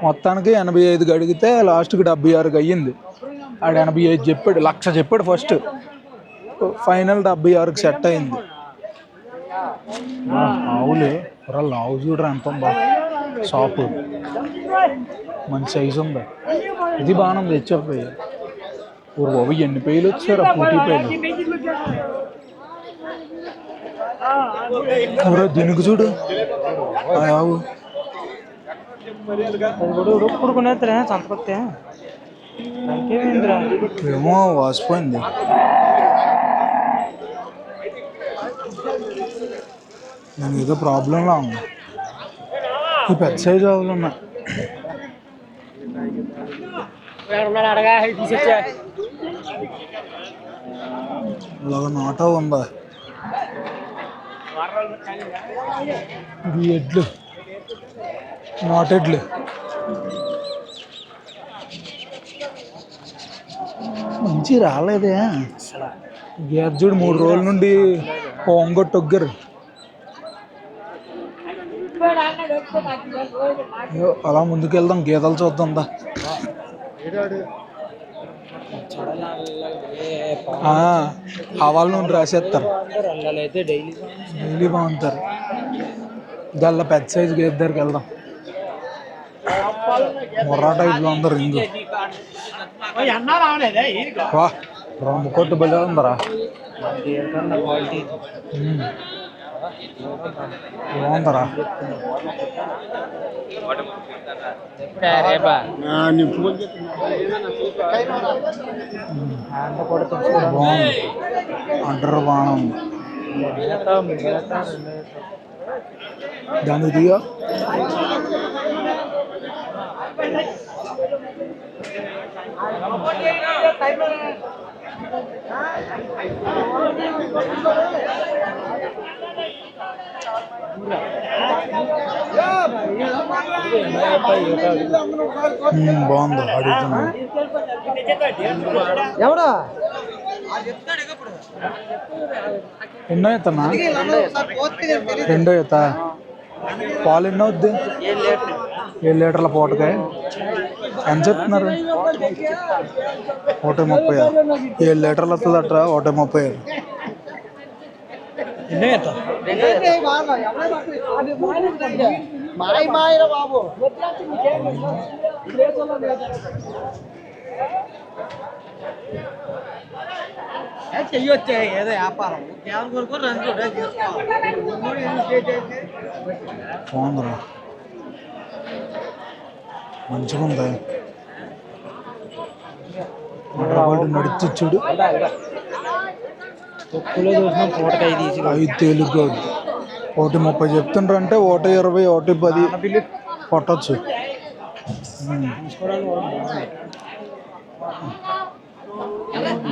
మొత్తానికి 85 అడిగితే లాస్ట్కి 76 అయ్యింది. ఆడు 85 చెప్పాడు, 1,00,000 చెప్పాడు ఫస్ట్, ఫైనల్ 76కి సెట్ అయింది. ఆవులే ఆవు చూడరా ఎంత ఉందా, షాపు మంచి సైజు ఉందా. ఇది బాగానే ఉంది. హెచ్ఎఫ్ ఊరు బాబు ఎన్ని పేలు వచ్చారు, పూటీ పేలు. ఎవరో దీనికి చూడు ఆవు ఏమో వాసిపోయింది. నేను ఏదో ప్రాబ్లంలా ఉంది. ఈ పెద్ద సైజు ఆవులు ఉన్నాయి. ఇలాగ నాటా ఉందా. ఇది ఎడ్లు, నాటెడ్లు. మంచి రాలేదే. గేదెడు 3 రోజుల నుండి పొంగొట్టొగ్గారు. అలా ముందుకెళ్దాం, గీతలు చూద్దాం. ఆవాల నుండి రాసేస్తారు, డైలీ బాగుంటారు. దానిలో పెద్ద సైజు గేదె దగ్గరికి వెళ్దాం. మొర్రా టైప్లో ఉంది రింగు. వా రొమ్ము కొట్టు బలి ఉందరా, బాగుందరా. బాగుంది, అంటారు బాగా ఉంది. దాని దిగా బాగుంది. అడుగుతున్నా ఎవడా ఎన్నో ఎత్తనా, 2 ఎత్త. పాలు ఎన్నో వద్దు, 7 లీటర్ల పూటకాయ. ఎంత చెప్తున్నారు? 1.30. 7 లీటర్లు వస్తుందట, 1.30. చెయ్యొచ్చే ఏదో వ్యాపారం బాగుందిరా, మంచిగా ఉంది. నడుచు చూడు, 5 తేలిగ్గా 1.30 చెప్తుండ్రు అంటే 1.20, 1.10 కొట్టచ్చు.